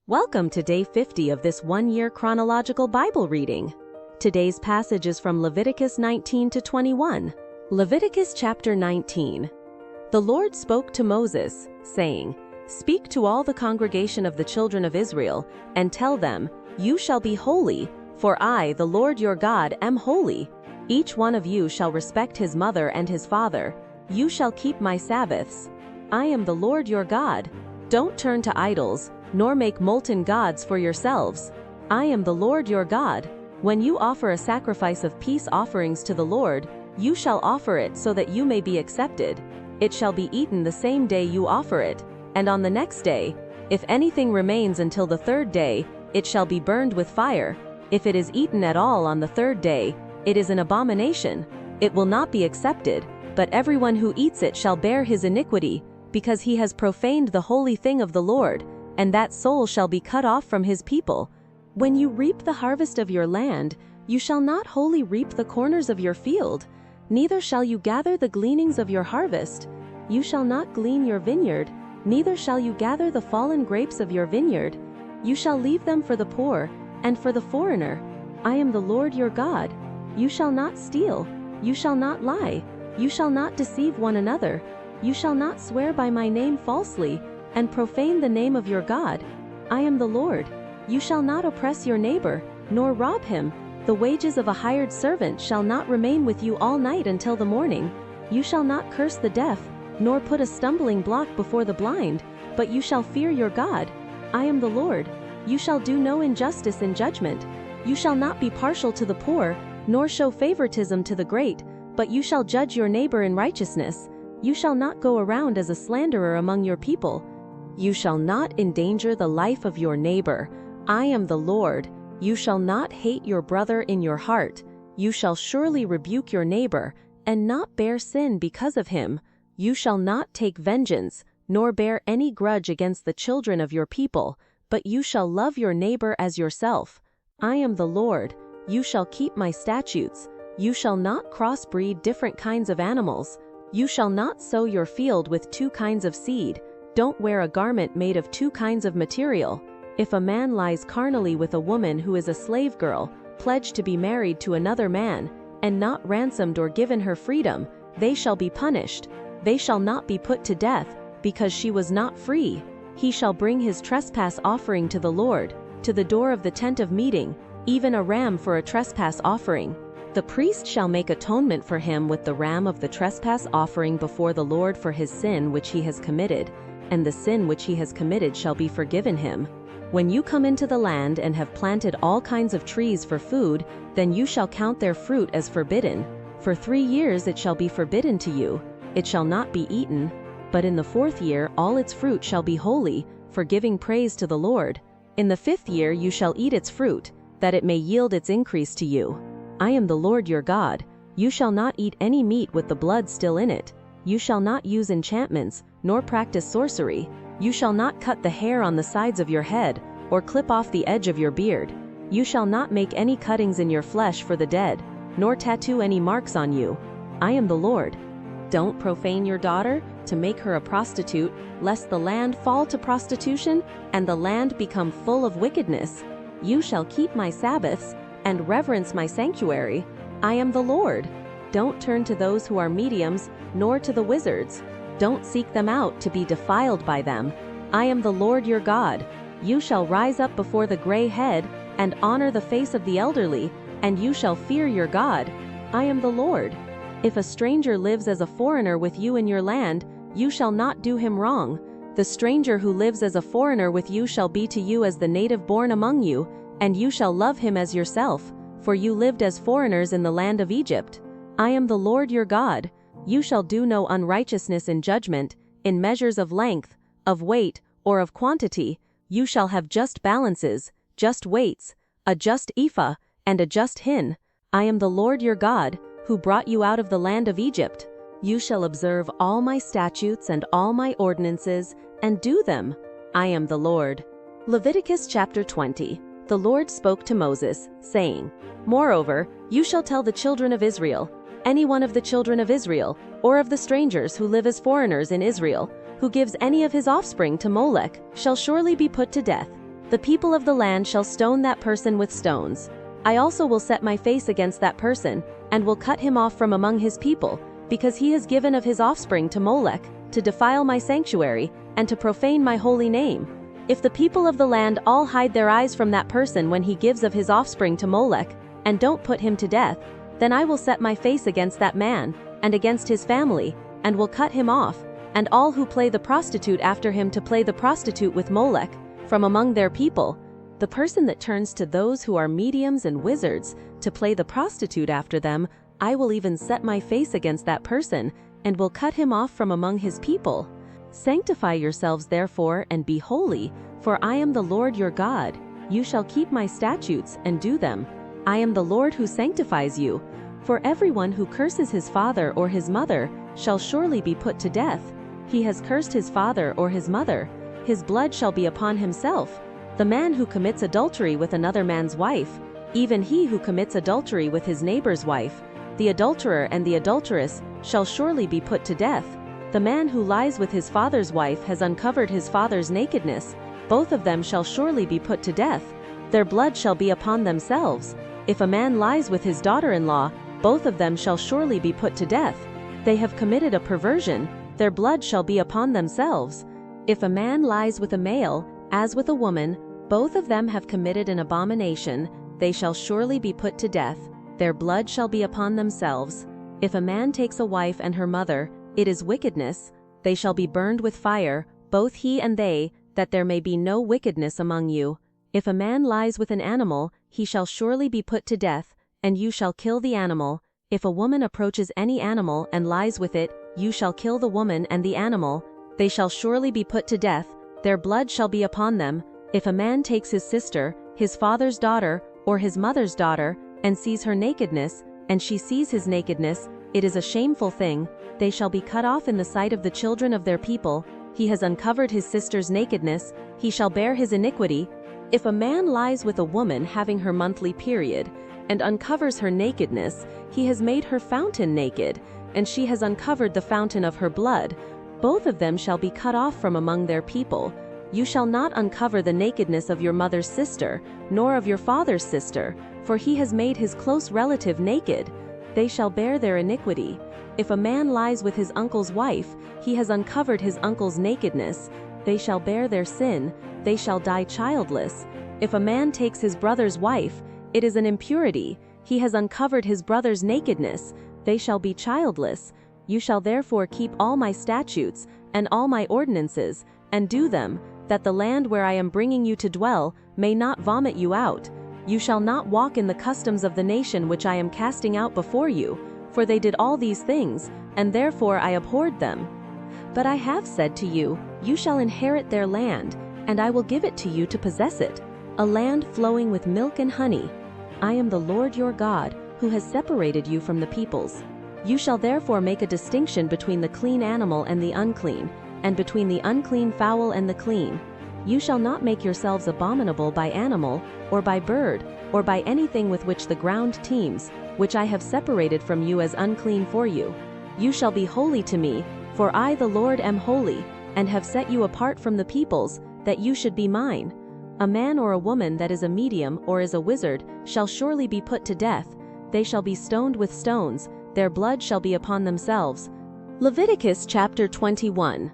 Welcome to day 50 of this one-year chronological Bible reading. Today's passage is from Leviticus 19 to 21. Leviticus chapter 19. The Lord spoke to Moses, saying, "Speak to all the congregation of the children of Israel, and tell them, You shall be holy, for I, the Lord your God, am holy. Each one of you shall respect his mother and his father. You shall keep my Sabbaths. I am the Lord your God. Don't turn to idols, nor make molten gods for yourselves. I am the Lord your God. When you offer a sacrifice of peace offerings to the Lord, you shall offer it so that you may be accepted. It shall be eaten the same day you offer it, and on the next day. If anything remains until the third day, it shall be burned with fire. If it is eaten at all on the third day, it is an abomination. It will not be accepted, but everyone who eats it shall bear his iniquity, because he has profaned the holy thing of the Lord, and that soul shall be cut off from his people. When you reap the harvest of your land, you shall not wholly reap the corners of your field, neither shall you gather the gleanings of your harvest. You shall not glean your vineyard, neither shall you gather the fallen grapes of your vineyard. You shall leave them for the poor, and for the foreigner. I am the Lord your God. You shall not steal, you shall not lie, you shall not deceive one another. You shall not swear by my name falsely, and profane the name of your God. I am the Lord. You shall not oppress your neighbor, nor rob him. The wages of a hired servant shall not remain with you all night until the morning. You shall not curse the deaf, nor put a stumbling block before the blind, but you shall fear your God. I am the Lord. You shall do no injustice in judgment. You shall not be partial to the poor, nor show favoritism to the great, but you shall judge your neighbor in righteousness. You shall not go around as a slanderer among your people. You shall not endanger the life of your neighbor. I am the Lord. You shall not hate your brother in your heart. You shall surely rebuke your neighbor, and not bear sin because of him. You shall not take vengeance, nor bear any grudge against the children of your people, but you shall love your neighbor as yourself. I am the Lord. You shall keep my statutes. You shall not crossbreed different kinds of animals. You shall not sow your field with two kinds of seed. Don't wear a garment made of two kinds of material. If a man lies carnally with a woman who is a slave girl, pledged to be married to another man, and not ransomed or given her freedom, they shall be punished. They shall not be put to death, because she was not free. He shall bring his trespass offering to the Lord, to the door of the tent of meeting, even a ram for a trespass offering. The priest shall make atonement for him with the ram of the trespass offering before the Lord for his sin which he has committed, and the sin which he has committed shall be forgiven him. When you come into the land and have planted all kinds of trees for food, then you shall count their fruit as forbidden. For 3 years it shall be forbidden to you, it shall not be eaten. But in the 4th year all its fruit shall be holy, for giving praise to the Lord. In the 5th year you shall eat its fruit, that it may yield its increase to you. I am the Lord your God. You shall not eat any meat with the blood still in it. You shall not use enchantments, nor practice sorcery. You shall not cut the hair on the sides of your head, or clip off the edge of your beard. You shall not make any cuttings in your flesh for the dead, nor tattoo any marks on you. I am the Lord. Don't profane your daughter, to make her a prostitute, lest the land fall to prostitution, and the land become full of wickedness. You shall keep my Sabbaths, and reverence my sanctuary. I am the Lord. Don't turn to those who are mediums, nor to the wizards. Don't seek them out to be defiled by them. I am the Lord your God. You shall rise up before the gray head, and honor the face of the elderly, and you shall fear your God. I am the Lord. If a stranger lives as a foreigner with you in your land, you shall not do him wrong. The stranger who lives as a foreigner with you shall be to you as the native born among you, and you shall love him as yourself, for you lived as foreigners in the land of Egypt. I am the Lord your God. You shall do no unrighteousness in judgment, in measures of length, of weight, or of quantity. You shall have just balances, just weights, a just ephah, and a just hin. I am the Lord your God, who brought you out of the land of Egypt. You shall observe all my statutes and all my ordinances, and do them. I am the Lord. Leviticus chapter 20. The Lord spoke to Moses, saying, Moreover, you shall tell the children of Israel, any one of the children of Israel, or of the strangers who live as foreigners in Israel, who gives any of his offspring to Molech, shall surely be put to death. The people of the land shall stone that person with stones. I also will set my face against that person, and will cut him off from among his people, because he has given of his offspring to Molech, to defile my sanctuary, and to profane my holy name. If the people of the land all hide their eyes from that person when he gives of his offspring to Molech, and don't put him to death, then I will set my face against that man, and against his family, and will cut him off, and all who play the prostitute after him to play the prostitute with Molech, from among their people. The person that turns to those who are mediums and wizards to play the prostitute after them, I will even set my face against that person, and will cut him off from among his people. Sanctify yourselves therefore, and be holy, for I am the Lord your God. You shall keep my statutes, and do them. I am the Lord who sanctifies you. For everyone who curses his father or his mother shall surely be put to death. He has cursed his father or his mother. His blood shall be upon himself. The man who commits adultery with another man's wife, even he who commits adultery with his neighbor's wife, the adulterer and the adulteress shall surely be put to death. The man who lies with his father's wife has uncovered his father's nakedness. Both of them shall surely be put to death. Their blood shall be upon themselves. If a man lies with his daughter-in-law, both of them shall surely be put to death. They have committed a perversion. Their blood shall be upon themselves. If a man lies with a male, as with a woman, both of them have committed an abomination. They shall surely be put to death. Their blood shall be upon themselves. If a man takes a wife and her mother, it is wickedness. They shall be burned with fire, both he and they, that there may be no wickedness among you. If a man lies with an animal, he shall surely be put to death, and you shall kill the animal. If a woman approaches any animal and lies with it, you shall kill the woman and the animal. They shall surely be put to death. Their blood shall be upon them. If a man takes his sister, his father's daughter, or his mother's daughter, and sees her nakedness, and she sees his nakedness, it is a shameful thing. They shall be cut off in the sight of the children of their people. He has uncovered his sister's nakedness. He shall bear his iniquity. If a man lies with a woman having her monthly period, and uncovers her nakedness, he has made her fountain naked, and she has uncovered the fountain of her blood. Both of them shall be cut off from among their people. You shall not uncover the nakedness of your mother's sister, nor of your father's sister, for he has made his close relative naked. They shall bear their iniquity. If a man lies with his uncle's wife, he has uncovered his uncle's nakedness. They shall bear their sin. They shall die childless. If a man takes his brother's wife, it is an impurity. He has uncovered his brother's nakedness. They shall be childless. You shall therefore keep all my statutes and all my ordinances, and do them, that the land where I am bringing you to dwell may not vomit you out. You shall not walk in the customs of the nation which I am casting out before you, for they did all these things, and therefore I abhorred them. But I have said to you, you shall inherit their land, and I will give it to you to possess it, a land flowing with milk and honey. I am the Lord your God, who has separated you from the peoples. You shall therefore make a distinction between the clean animal and the unclean, and between the unclean fowl and the clean. You shall not make yourselves abominable by animal, or by bird, or by anything with which the ground teems, which I have separated from you as unclean for you. You shall be holy to me, for I the Lord am holy, and have set you apart from the peoples, that you should be mine. A man or a woman that is a medium or is a wizard shall surely be put to death. They shall be stoned with stones. Their blood shall be upon themselves. Leviticus chapter 21.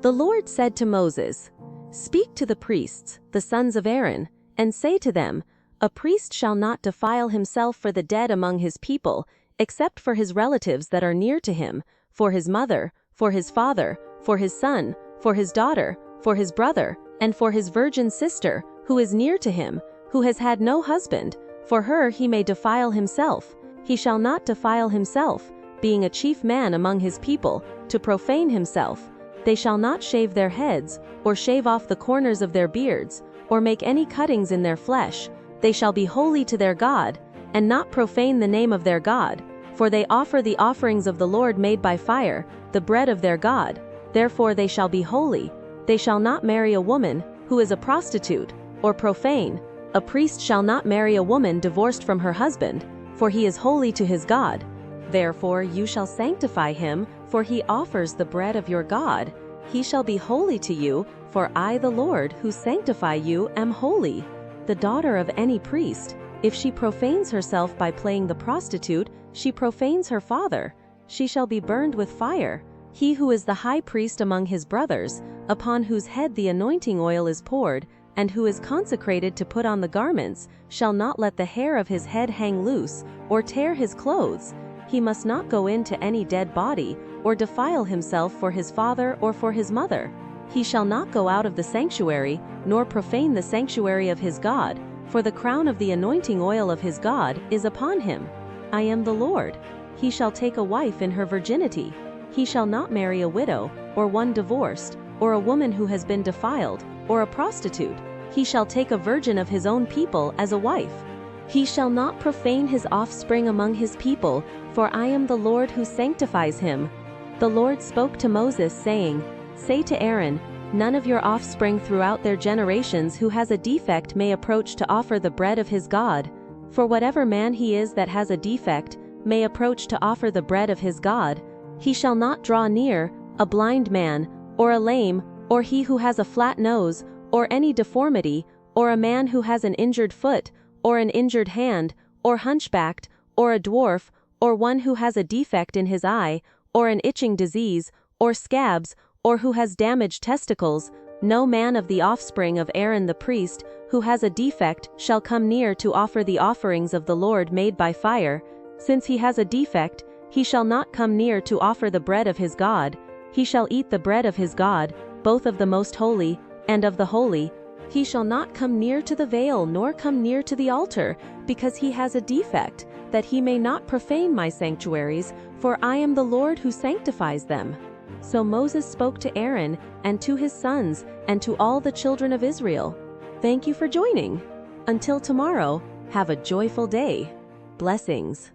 The Lord said to Moses, Speak to the priests, the sons of Aaron, and say to them, A priest shall not defile himself for the dead among his people, except for his relatives that are near to him, for his mother, for his father, for his son, for his daughter, for his brother, and for his virgin sister, who is near to him, who has had no husband. For her he may defile himself. He shall not defile himself, being a chief man among his people, to profane himself. They shall not shave their heads, or shave off the corners of their beards, or make any cuttings in their flesh. They shall be holy to their God, and not profane the name of their God, for they offer the offerings of the Lord made by fire, the bread of their God. Therefore they shall be holy. They shall not marry a woman who is a prostitute, or profane. A priest shall not marry a woman divorced from her husband, for he is holy to his God. Therefore you shall sanctify him, for he offers the bread of your God. He shall be holy to you, for I, the Lord, who sanctify you, am holy. The daughter of any priest, if she profanes herself by playing the prostitute, she profanes her father. She shall be burned with fire. He who is the high priest among his brothers, upon whose head the anointing oil is poured, and who is consecrated to put on the garments, shall not let the hair of his head hang loose, or tear his clothes. He must not go into any dead body, or defile himself for his father or for his mother. He shall not go out of the sanctuary, nor profane the sanctuary of his God, for the crown of the anointing oil of his God is upon him. I am the Lord. He shall take a wife in her virginity. He shall not marry a widow, or one divorced, or a woman who has been defiled, or a prostitute. He shall take a virgin of his own people as a wife. He shall not profane his offspring among his people, for I am the Lord who sanctifies him. The Lord spoke to Moses, saying, Say to Aaron, None of your offspring throughout their generations who has a defect may approach to offer the bread of his God. For whatever man he is that has a defect may approach to offer the bread of his God. He shall not draw near, a blind man, or a lame, or he who has a flat nose, or any deformity, or a man who has an injured foot, or an injured hand, or hunchbacked, or a dwarf, or one who has a defect in his eye, or an itching disease, or scabs, or who has damaged testicles. No man of the offspring of Aaron the priest, who has a defect, shall come near to offer the offerings of the Lord made by fire. Since he has a defect, he shall not come near to offer the bread of his God. He shall eat the bread of his God, both of the most holy, and of the holy. He shall not come near to the veil, nor come near to the altar, because he has a defect, that he may not profane my sanctuaries, for I am the Lord who sanctifies them. So Moses spoke to Aaron, and to his sons, and to all the children of Israel. Thank you for joining. Until tomorrow, have a joyful day. Blessings.